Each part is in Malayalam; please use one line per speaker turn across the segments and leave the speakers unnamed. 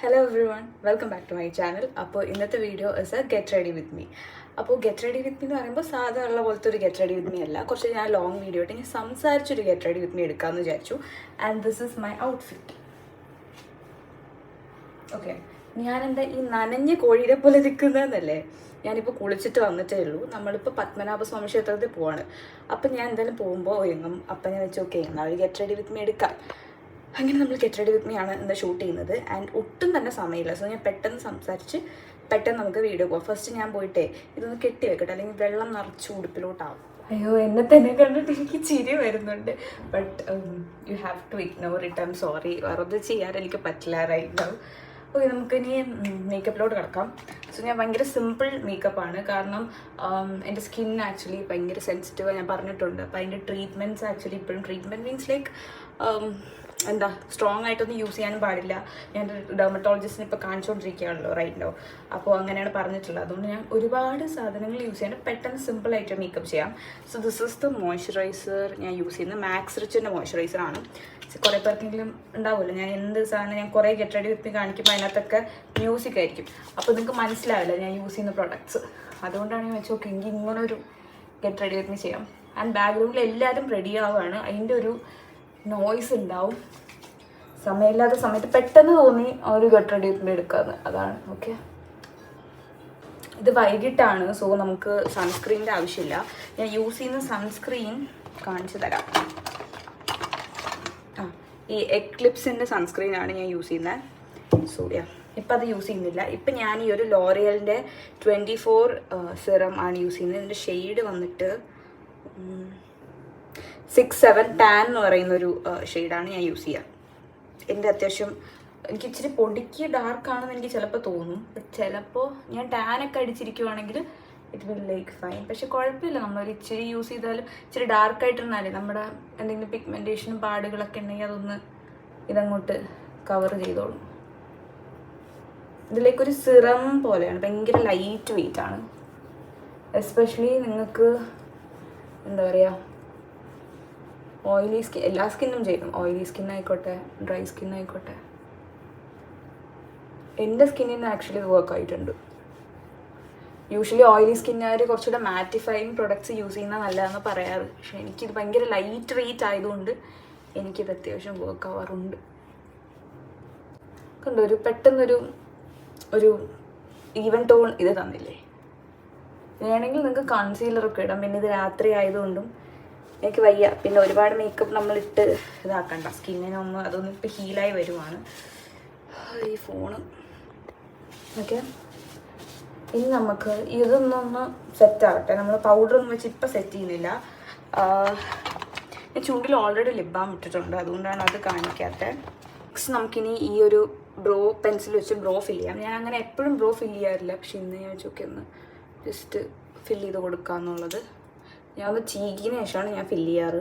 Hello everyone, welcome back to my channel. അപ്പോൾ ഇന്നത്തെ video is A get ready with me. അപ്പോൾ ഗെറ്റ് റെഡി വിത്ത് മീ എന്ന് പറയുമ്പോൾ സാധാരണ പോലത്തെ ഒരു ഗെറ്റ് റെഡി വിത്ത് മീ അല്ല, കുറച്ച് ഞാൻ ലോങ് വീഡിയോ ആയിട്ട് ഞാൻ സംസാരിച്ചൊരു ഗെറ്റ് റെഡി വിത്ത് മീ എടുക്കാമെന്ന് വിചാരിച്ചു. And this is my outfit. Okay, ഞാനെന്താ ഈ നനഞ്ഞ കോഴിയെ പോലെ നിൽക്കുന്നതെന്നല്ലേ? ഞാനിപ്പോൾ കുളിച്ചിട്ട് വന്നിട്ടേ ഉള്ളൂ. നമ്മളിപ്പോൾ പത്മനാഭസ്വാമി ക്ഷേത്രത്തിൽ പോവാണ്. അപ്പം ഞാൻ എന്തായാലും പോകുമ്പോൾ എങ്ങും അപ്പം ഞാൻ വെച്ച് ഓക്കെ എന്നാൽ ഒരു ഗെറ്റ് റെഡി വിത്ത് മീ എടുക്കാം. അങ്ങനെ നമ്മൾ ഗെറ്റ് റെഡി വിത്ത് മീ ആണ് എന്താ ഷൂട്ട് ചെയ്യുന്നത്. ആൻഡ് ഒട്ടും തന്നെ സമയമില്ല. സോ ഞാൻ പെട്ടെന്ന് സംസാരിച്ച് പെട്ടെന്ന് നമുക്ക് വീഡിയോ പോകാം. ഫസ്റ്റ് ഞാൻ പോയിട്ടേ ഇതൊന്ന് കെട്ടി വെക്കട്ടെ, അല്ലെങ്കിൽ വെള്ളം നിറച്ച് ഉടുപ്പിലോട്ടാവും. അയ്യോ, എന്നെ തന്നെ കണ്ടിട്ട് എനിക്ക് ചിരി വരുന്നുണ്ട്. But you have to ignore it. I'm sorry, വെറുതെ ചെയ്യാൻ എനിക്ക് പറ്റില്ല റൈറ്റ് നൗ. ഓക്കെ, നമുക്കിനി മേക്കപ്പിലോട്ട് കിടക്കാം. സോ ഞാൻ ഭയങ്കര സിമ്പിൾ മേക്കപ്പാണ്, കാരണം എൻ്റെ സ്കിൻ ആക്ച്വലി ഭയങ്കര സെൻസിറ്റീവ് ഞാൻ പറഞ്ഞിട്ടുണ്ട്. അപ്പോൾ അതിൻ്റെ ട്രീറ്റ്മെൻറ്റ്സ് ആക്ച്വലി ഇപ്പോഴും ട്രീറ്റ്മെൻറ്റ് മീൻസ് ലൈക്ക് എന്താ സ്ട്രോങ് ആയിട്ടൊന്നും യൂസ് ചെയ്യാനും പാടില്ല. ഞാൻ ഡെർമറ്റോളജിസ്റ്റിനെ ഇപ്പോൾ കാണിച്ചുകൊണ്ടിരിക്കുകയാണല്ലോ റൈറ്റ് നോ. അപ്പോൾ അങ്ങനെയാണ് പറഞ്ഞിട്ടുള്ളത്. അതുകൊണ്ട് ഞാൻ ഒരുപാട് സാധനങ്ങൾ യൂസ് ചെയ്യാൻ പെട്ടെന്ന് സിമ്പിളായിട്ട് മേക്കപ്പ് ചെയ്യാം. So this is the moisturiser ഞാൻ യൂസ് ചെയ്യുന്നത്. മാക്സ് റിച്ചിൻ്റെ മോയ്സ്ചറൈസറാണ്. കുറേ പേർക്കെങ്കിലും ഉണ്ടാവുമല്ലോ, ഞാൻ എന്ത് സാധനം ഞാൻ കുറേ ഗെറ്റ് റെഡി വിത്ത് കാണിക്കുമ്പോൾ അതിനകത്തൊക്കെ മ്യൂസിക് ആയിരിക്കും. അപ്പോൾ നിങ്ങൾക്ക് മനസ്സിലാവില്ല ഞാൻ യൂസ് ചെയ്യുന്ന പ്രൊഡക്ട്സ്. അതുകൊണ്ടാണ് ഞാൻ വെച്ച് നോക്കി എങ്കിൽ ഇങ്ങനെ ഒരു ഗെറ്റ് റെഡി വിത്ത് ചെയ്യാം. ആൻഡ് ബാക്ക്ഗ്രൗണ്ടിൽ എല്ലാവരും റെഡി ആവുകയാണ്, അതിൻ്റെ ഒരു നോയ്സ് ഉണ്ടാവും. സമയമില്ലാത്ത സമയത്ത് പെട്ടെന്ന് തോന്നി ഒരു ഗെറ്റ് റെഡി വിത്ത് എടുക്കാമെന്ന്, അതാണ്. ഓക്കെ, ഇത് വൈകിട്ടാണ്, സോ നമുക്ക് സൺസ്ക്രീനിൻ്റെ ആവശ്യമില്ല. ഞാൻ യൂസ് ചെയ്യുന്ന സൺസ്ക്രീൻ കാണിച്ചു തരാം. ഈ എക്ലിപ്സിൻ്റെ സൺസ്ക്രീനാണ് ഞാൻ യൂസ് ചെയ്യുന്നത്. സോ ഇപ്പം അത് യൂസ് ചെയ്യുന്നില്ല. ഇപ്പം ഞാൻ ഈ ഒരു ലോറിയലിൻ്റെ 24 സിറം ആണ് യൂസ് ചെയ്യുന്നത്. ഇതിൻ്റെ ഷെയ്ഡ് വന്നിട്ട് 67 ടാൻ എന്ന് പറയുന്നൊരു ഷെയ്ഡാണ് ഞാൻ യൂസ് ചെയ്യുക. എൻ്റെ അത്യാവശ്യം എനിക്ക് ഇച്ചിരി പൊടിക്ക് ഡാർക്കാണെന്ന് എനിക്ക് ചിലപ്പോൾ തോന്നും. ചിലപ്പോൾ ഞാൻ ടാനൊക്കെ അടിച്ചിരിക്കുവാണെങ്കിൽ ഇറ്റ് വിൽ ലൈക്ക് ഫൈൻ. പക്ഷെ കുഴപ്പമില്ല, നമ്മളൊരു ഇച്ചിരി യൂസ് ചെയ്താലും ഇച്ചിരി ഡാർക്കായിട്ടിരുന്നാലേ നമ്മുടെ എന്തെങ്കിലും പിഗ്മെൻറ്റേഷനും പാടുകളൊക്കെ ഉണ്ടെങ്കിൽ അതൊന്ന് ഇതങ്ങോട്ട് കവർ ചെയ്തോളും. ഇതിലേക്കൊരു സിറം പോലെയാണ്, ഭയങ്കര ലൈറ്റ് വെയിറ്റ് ആണ്. എസ്പെഷ്യലി നിങ്ങൾക്ക് എന്താ പറയുക, ഓയിലി സ്കിൻ, എല്ലാ സ്കിന്നും ചെയ്യും. ഓയിലി സ്കിൻ ആയിക്കോട്ടെ, ഡ്രൈ സ്കിൻ ആയിക്കോട്ടെ. എൻ്റെ സ്കിന്നിന് ആക്ച്വലി ഇത് വർക്ക് ആയിട്ടുണ്ട്. യൂഷ്വലി ഓയിലി സ്കിന്നുകാർ കുറച്ചുകൂടെ മാറ്റിഫൈങ് പ്രൊഡക്ട്സ് യൂസ് ചെയ്യുന്നത് നല്ലതെന്ന് പറയാറ്. പക്ഷെ എനിക്കിത് ഭയങ്കര ലൈറ്റ് വെയിറ്റ് ആയതുകൊണ്ട് എനിക്കിത് അത്യാവശ്യം വർക്ക് ആവാറുണ്ട്. കണ്ടോ, ഒരു പെട്ടെന്നൊരു ഈവൻ ടോൺ ഇത് തന്നില്ലേ. വേണമെങ്കിൽ നിങ്ങൾക്ക് കൺസീലറൊക്കെ ഇടാം. പിന്നെ ഇത് രാത്രി ആയതുകൊണ്ടും എനിക്ക് വയ്യ. പിന്നെ ഒരുപാട് മേക്കപ്പ് നമ്മളിട്ട് ഇതാക്കണ്ട, സ്കിന്നിനൊന്നും അതൊന്നും ഇപ്പോൾ ഹീലായി വരുവാണ്. ഈ ഫോണ് ഓക്കെ. ഇനി നമുക്ക് ഇതൊന്നൊന്ന് സെറ്റാവട്ടെ. നമ്മൾ പൗഡറൊന്നും വെച്ച് ഇപ്പം സെറ്റ് ചെയ്യുന്നില്ല. ഞാൻ ചൂണ്ടിൽ ഓൾറെഡി ലിപ് ബാം ഇട്ടിട്ടുണ്ട്, അതുകൊണ്ടാണ് അത് കാണിക്കാത്തത്. നെക്സ്റ്റ് നമുക്കിനി ഈ ഒരു ബ്രോ പെൻസിൽ വെച്ച് ബ്രോ ഫില്ല് ചെയ്യാം. ഞാൻ അങ്ങനെ എപ്പോഴും ബ്രോ ഫില്ല് ചെയ്യാറില്ല, പക്ഷെ ഇന്ന് ഞാൻ വെച്ചൊക്കെ ഒന്ന് ജസ്റ്റ് ഫില്ല് ചെയ്ത് കൊടുക്കാമെന്നുള്ളത്. ഞാൻ ഒന്ന് ചീകിന് ശേഷമാണ് ഞാൻ ഫില്ല് ചെയ്യാറ്.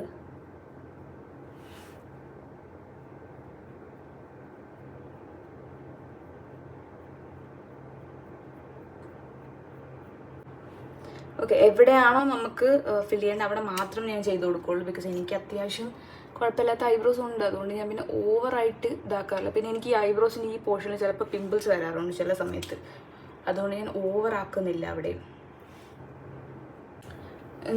ഓക്കെ, എവിടെയാണോ നമുക്ക് ഫില്ല് ചെയ്യേണ്ടത് അവിടെ മാത്രം ഞാൻ ചെയ്ത് കൊടുക്കുള്ളൂ. ബിക്കോസ് എനിക്ക് അത്യാവശ്യം കുഴപ്പമില്ലാത്ത ഐബ്രോസ് ഉണ്ട്, അതുകൊണ്ട് ഞാൻ പിന്നെ ഓവറായിട്ട് ഇതാക്കാറില്ല. പിന്നെ എനിക്ക് ഈ ഐബ്രോസിൻ്റെ ഈ പോർഷനിൽ ചിലപ്പോൾ പിമ്പിൾസ് വരാറുണ്ട് ചില സമയത്ത്, അതുകൊണ്ട് ഞാൻ ഓവറാക്കുന്നില്ല അവിടെയും.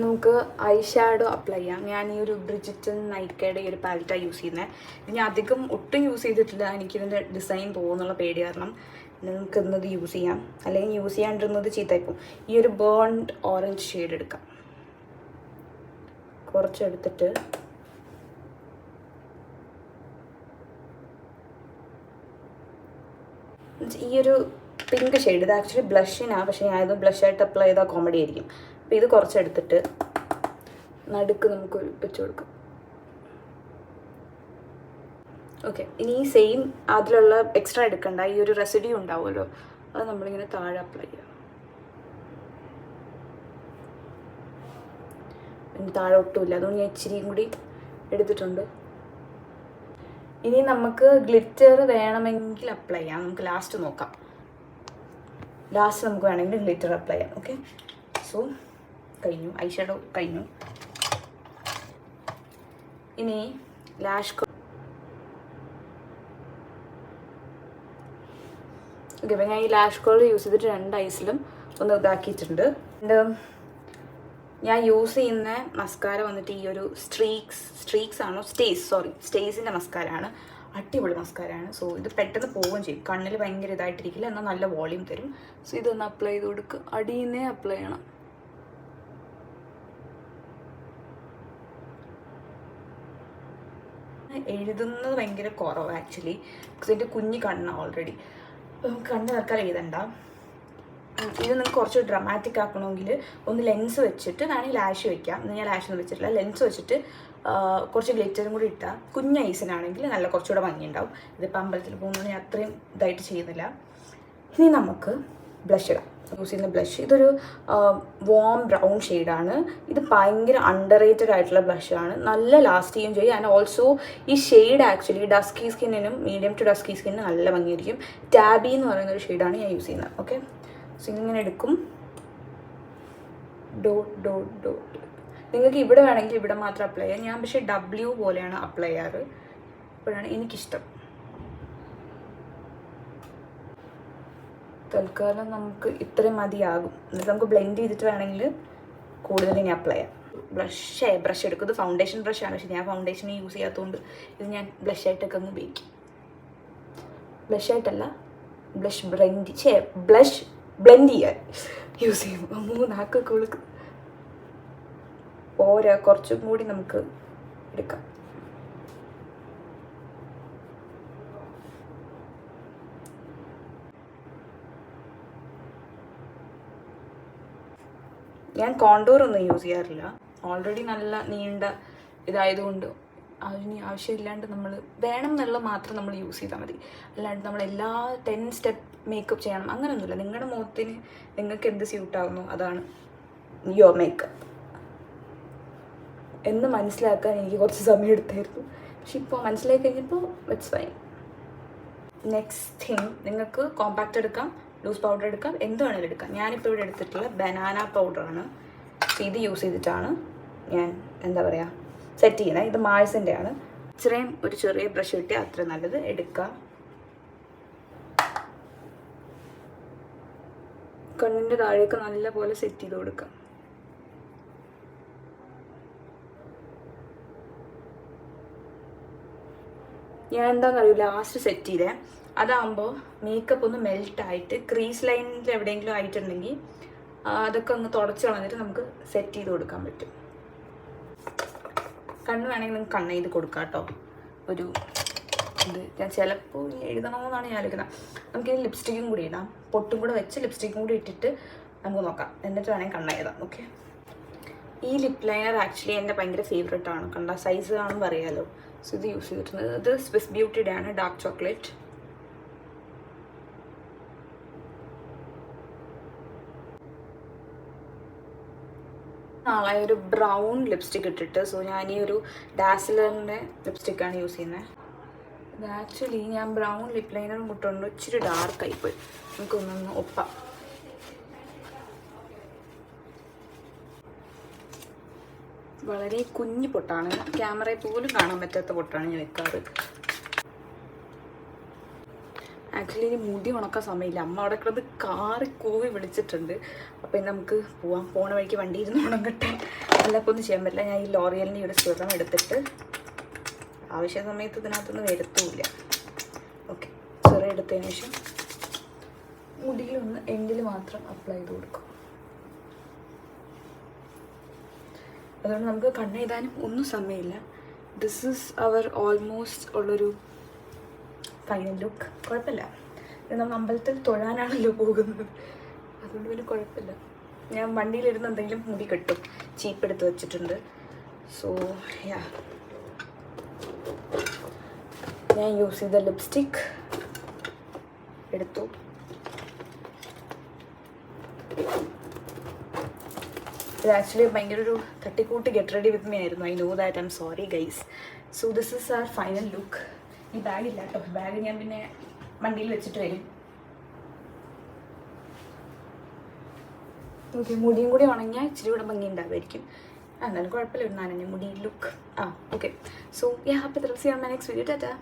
നമുക്ക് ഐ ഷാഡോ അപ്ലൈ ചെയ്യാം. ഞാൻ ഈ ഒരു ബ്രിജിറ്റൻ നൈക്കയുടെ ഈ ഒരു പാലറ്റാണ് യൂസ് ചെയ്യുന്നത്. ഇത് ഞാൻ അധികം ഒട്ടും യൂസ് ചെയ്തിട്ടില്ല, എനിക്കിതിൻ്റെ ഡിസൈൻ പോകുന്നുള്ള പേടി കാരണം. നമുക്ക് ഇന്നത് യൂസ് ചെയ്യാം, അല്ലെങ്കിൽ യൂസ് ചെയ്യാണ്ടിരുന്നത് ചീത്തയിപ്പോൾ. ഈ ഒരു ബേൺഡ് ഓറഞ്ച് ഷെയ്ഡ് എടുക്കാം. കുറച്ചെടുത്തിട്ട് ഈ ഒരു പിങ്ക് ഷെയ്ഡ്, ഇത് ആക്ച്വലി ബ്ലഷിനാണ്, പക്ഷേ ഞാനിത് ബ്ലഷായിട്ട് അപ്ലൈ ചെയ്താൽ കോമഡി ആയിരിക്കും. അപ്പോൾ ഇത് കുറച്ചെടുത്തിട്ട് നടുക്ക് നമുക്ക് വെച്ച് കൊടുക്കാം. ഓക്കെ, ഇനി ഈ സെയിം അതിലുള്ള എക്സ്ട്രാ എടുക്കണ്ട, ഈ ഒരു റെസിഡ്യൂ ഉണ്ടാവുമല്ലോ, അത് നമ്മളിങ്ങനെ താഴെ അപ്ലൈ ചെയ്യാം. പിന്നെ താഴെ ഒട്ടുമില്ല, അതുകൊണ്ട് ഞാൻ ഇച്ചിരിയും കൂടി എടുത്തിട്ടുണ്ട്. ഇനി നമുക്ക് ഗ്ലിറ്റർ വേണമെങ്കിൽ അപ്ലൈ ചെയ്യാം. നമുക്ക് ലാസ്റ്റ് നോക്കാം. ലാസ്റ്റ് നമുക്ക് വേണമെങ്കിൽ ഗ്ലിറ്റർ അപ്ലൈ ചെയ്യാം. ഓക്കെ, സോ കഴിഞ്ഞു, ഐ ഷാഡോ കഴിഞ്ഞു. ഇനി ലാഷ് ഓക്കെ, അപ്പോൾ ഞാൻ ഈ ലാഷ് കളർ യൂസ് ചെയ്തിട്ട് 2 ഐസിലും ഒന്ന് ഇതാക്കിയിട്ടുണ്ട്. ഞാൻ യൂസ് ചെയ്യുന്ന മസ്കാര വന്നിട്ട് ഈ ഒരു സ്റ്റേസിൻ്റെ മസ്കാരയാണ്. അടിപൊളി മസ്കാരയാണ്. സോ ഇത് പെട്ടെന്ന് പോവുകയും ചെയ്യും, കണ്ണിൽ ഭയങ്കര ഇതായിട്ടിരിക്കില്ല, എന്നാൽ നല്ല വോളിയം തരും. സോ ഇതൊന്ന് അപ്ലൈ ചെയ്ത് കൊടുക്കുക. അടിയിന്നേ അപ്ലൈ ചെയ്യണം. എഴുതുന്നത് ഭയങ്കര കുറവ് ആക്ച്വലി, ബിക്കോസ് എൻ്റെ കുഞ്ഞ് കണ്ണാണ് ഓൾറെഡി. അപ്പോൾ നമുക്ക് കണ്ണ് നിറക്കാൻ എഴുതണ്ട. ഇത് നിങ്ങൾക്ക് കുറച്ച് ഡ്രമാറ്റിക് ആക്കണമെങ്കിൽ ഒന്ന് ലെൻസ് വെച്ചിട്ട് വേണമെങ്കിൽ ലാഷ് വെക്കാം. ഇന്ന് ഞാൻ ലാഷൊന്നും വെച്ചിട്ടില്ല. ലെൻസ് വെച്ചിട്ട് കുറച്ച് ഗ്ലിറ്ററും കൂടി ഇട്ടാൽ കുഞ്ഞ ഐസിനാണെങ്കിൽ നല്ല കുറച്ചുകൂടെ ഭംഗിയുണ്ടാവും. ഇതിപ്പോൾ അമ്പലത്തിൽ പോകുന്നത് ഞാൻ അത്രയും ഇതായിട്ട് ചെയ്യുന്നില്ല. ഇനി നമുക്ക് ബ്ലഷ് ഇടാം. യൂസ് ചെയ്യുന്ന ബ്ലഷ് ഇതൊരു വാം ബ്രൗൺ ഷെയ്ഡാണ്. ഇത് ഭയങ്കര അണ്ടർ റേറ്റഡ് ആയിട്ടുള്ള ബ്ലഷാണ്. നല്ല ലാസ്റ്റ് ചെയ്യുകയും ചെയ്യും. ആൻഡ് ഓൾസോ ഈ ഷെയ്ഡ് ആക്ച്വലി ഡസ്കി സ്കിന്നിനും മീഡിയം ടു ഡസ്കി സ്കിന്നിനും നല്ല ഭംഗിയായിരിക്കും. ടാബി എന്ന് പറയുന്ന ഒരു ഷെയ്ഡാണ് ഞാൻ യൂസ് ചെയ്യുന്നത്. ഓക്കെ, സോ ഇതിങ്ങനെ എടുക്കും. ഡോട്ട് നിങ്ങൾക്ക് ഇവിടെ വേണമെങ്കിൽ ഇവിടെ മാത്രം അപ്ലൈ ചെയ്യാം. ഞാൻ പക്ഷേ W പോലെയാണ് അപ്ലൈ ചെയ്യാറ്. അപ്പോഴാണ് എനിക്കിഷ്ടം. തൽക്കാലം നമുക്ക് ഇത്രയും മതിയാകും. എന്നിട്ട് നമുക്ക് ബ്ലെൻഡ് ചെയ്തിട്ട് വേണമെങ്കിൽ കൂടുതൽ ഇനി അപ്ലൈ ചെയ്യാം. ബ്രഷ് എടുക്കും. ഇത് ഫൗണ്ടേഷൻ ബ്രഷാണ്, പക്ഷേ ഞാൻ ഫൗണ്ടേഷൻ യൂസ് ചെയ്യാത്തതുകൊണ്ട് ഇത് ഞാൻ ബ്ലഷായിട്ടൊക്കെ അങ്ങ് ഉപയോഗിക്കും. ബ്ലഷായിട്ടല്ല, ബ്ലഷ് ബ്ലെൻഡ് ചെയ്യാൻ യൂസ് ചെയ്യും. 3 ആക്കൊക്കെ കൊടുക്കും. പോരാ, കുറച്ചും കൂടി നമുക്ക് എടുക്കാം. ഞാൻ കോണ്ടൂർ ഒന്നും യൂസ് ചെയ്യാറില്ല. ഓൾറെഡി നല്ല നീണ്ട ഇതായതുകൊണ്ട് അതിന് ആവശ്യമില്ലാണ്ട് നമ്മൾ വേണം എന്നുള്ള മാത്രം നമ്മൾ യൂസ് ചെയ്താൽ മതി. അല്ലാണ്ട് നമ്മൾ എല്ലാ 10 സ്റ്റെപ്പ് മേക്കപ്പ് ചെയ്യണം അങ്ങനെയൊന്നുമില്ല. നിങ്ങളുടെ മുഖത്തിന് നിങ്ങൾക്ക് എന്ത് സ്യൂട്ടാകുന്നു അതാണ് യുവർ മേക്കപ്പ് എന്ന് മനസ്സിലാക്കാൻ എനിക്ക് കുറച്ച് സമയം എടുത്തായിരുന്നു. പക്ഷെ ഇപ്പോൾ മനസ്സിലാക്കി കഴിഞ്ഞപ്പോൾ ഇറ്റ്സ് ഫൈൻ. നെക്സ്റ്റ് തിങ്, നിങ്ങൾക്ക് കോമ്പാക്റ്റ് എടുക്കാം, ലൂസ് പൗഡർ എടുക്കാം, എന്ത് വേണമെങ്കിലും എടുക്കാം. ഞാനിപ്പോൾ ഇവിടെ എടുത്തിട്ടുള്ള ബനാന പൗഡറാണ്. ഇത് യൂസ് ചെയ്തിട്ടാണ് ഞാൻ സെറ്റ് ചെയ്യുന്നത്. ഇത് മാഴ്സിൻ്റെ ആണ്. ഇത്രയും ഒരു ചെറിയ ബ്രഷ് കിട്ടിയാൽ അത്ര നല്ലത്. എടുക്കുക, കണ്ണിൻ്റെ താഴേക്ക് നല്ല പോലെ സെറ്റ് ചെയ്ത് കൊടുക്കുക. ഞാൻ എന്താണെന്നറിയില്ല ലാസ്റ്റ് സെറ്റ് ചെയ്തേ. അതാകുമ്പോൾ മേക്കപ്പ് ഒന്ന് മെൽട്ടായിട്ട് ക്രീസ് ലൈനിൽ എവിടെയെങ്കിലും ആയിട്ടുണ്ടെങ്കിൽ അതൊക്കെ ഒന്ന് തുടച്ച് കളഞ്ഞിട്ട് നമുക്ക് സെറ്റ് ചെയ്ത് കൊടുക്കാൻ പറ്റും. കണ്ണ് വേണമെങ്കിൽ നിങ്ങൾക്ക് കണ്ണ് ചെയ്ത് കൊടുക്കാം കേട്ടോ. ഒരു ഇത് ഞാൻ ചിലപ്പോൾ എഴുതണമെന്നാണ് ഞാൻ ആലോചിക്കുന്നത്. നമുക്കിത് ലിപ്സ്റ്റിക്കും കൂടി ഇടാം. പൊട്ടും കൂടെ വെച്ച് ലിപ്സ്റ്റിക്കും കൂടി ഇട്ടിട്ട് നമുക്ക് നോക്കാം. എന്നിട്ട് വേണമെങ്കിൽ കണ്ണ് എഴുതാം. ഓക്കെ, ഈ ലിപ് ലൈനർ ആക്ച്വലി എൻ്റെ ഭയങ്കര ഫേവറേറ്റ് ആണ്. കണ്ട സൈസ് കാണുമ്പോൾ അറിയാമല്ലോ. സോ ഇത് യൂസ് ചെയ്തിട്ടുണ്ട്. ഇത് സ്വിസ് ബ്യൂട്ടിയുടെ ആണ്, ഡാർക്ക് ചോക്ലേറ്റ്. നാളെ ഒരു ബ്രൗൺ ലിപ്സ്റ്റിക് ഇട്ടിട്ട്, സോ ഞാൻ ഈ ഒരു ഡാസിലറിൻ്റെ ലിപ്സ്റ്റിക്കാണ് യൂസ് ചെയ്യുന്നത്. ഇത് ആക്ച്വലി ഞാൻ ബ്രൗൺ ലിപ് ലൈനറും ഇട്ടുകൊണ്ട് ഇച്ചിരി ഡാർക്കായിപ്പോയി. നമുക്കൊന്നൊന്ന് ഒപ്പാം. വളരെ കുഞ്ഞു പൊട്ടാണ്, ക്യാമറയിൽ പോലും കാണാൻ പറ്റാത്ത പൊട്ടാണ് ഞാൻ വെക്കാറ്. ആക്ച്വലി ഇനി മുടി ഉണക്കാൻ സമയമില്ല. അമ്മ അവിടെ കിടന്ന് കാറി കൂവി വിളിച്ചിട്ടുണ്ട്. അപ്പോൾ ഇനി നമുക്ക് പോവാം. പോണ വഴിക്ക് വണ്ടി ഇരുന്ന് ഉണങ്ങട്ടെ. അല്ലപ്പോൾ ഒന്നും ചെയ്യാൻ പറ്റില്ല. ഞാൻ ഈ ലോറിയലിൻ്റെ ഇവിടെ സിറം എടുത്തിട്ട് ആവശ്യ സമയത്ത് ഇതിനകത്തൊന്നും വരുത്തുമില്ല. ഓക്കെ, സിറം എടുത്തതിന് ശേഷം മുടിയിലൊന്ന് എൻഡിൽ മാത്രം അപ്ലൈ ചെയ്ത് കൊടുക്കും. അതുകൊണ്ട് നമുക്ക് കണ്ണെഴുതാനും ഒന്നും സമയമില്ല. ദിസ് ഈസ് അവർ ഓൾമോസ്റ്റ് ഉള്ളൊരു ഫൈനൽ ലുക്ക്. കുഴപ്പമില്ല. നമ്മൾ അമ്പലത്തിൽ തൊഴാനാണല്ലോ പോകുന്നത്, അതുകൊണ്ട് പിന്നെ കുഴപ്പമില്ല. ഞാൻ വണ്ടിയിലിരുന്ന് എന്തെങ്കിലും മുടി കെട്ടും, ചീപ്പ് എടുത്ത് വെച്ചിട്ടുണ്ട്. സോ യാ, ഞാൻ യൂസ് ചെയ്ത ലിപ്സ്റ്റിക് എടുത്തു. ഇത് ആക്ച്വലി ഭയങ്കര ഒരു തട്ടിക്കൂട്ട് ഗെറ്റ് റെഡി വിത്ത് മീ ആയിരുന്നു. I know that, I'm sorry guys. So this is our final look. ഈ ബാഗില്ല കേട്ടോ, ബാഗ് ഞാൻ പിന്നെ വണ്ടിയിൽ വെച്ചിട്ട് വരും. ഓക്കെ, മുടിയും കൂടി ഉണങ്ങിയാൽ ഇച്ചിരി കൂടെ ഭംഗി ഉണ്ടാകുമായിരിക്കും. എന്നാലും കുഴപ്പമില്ല, ഒരു നനഞ്ഞ മുടി ലുക്ക്. ഓക്കെ, സോ യാ, അപ്പോൾ നെക്സ്റ്റ് വീഡിയോ. ടാറ്റാ.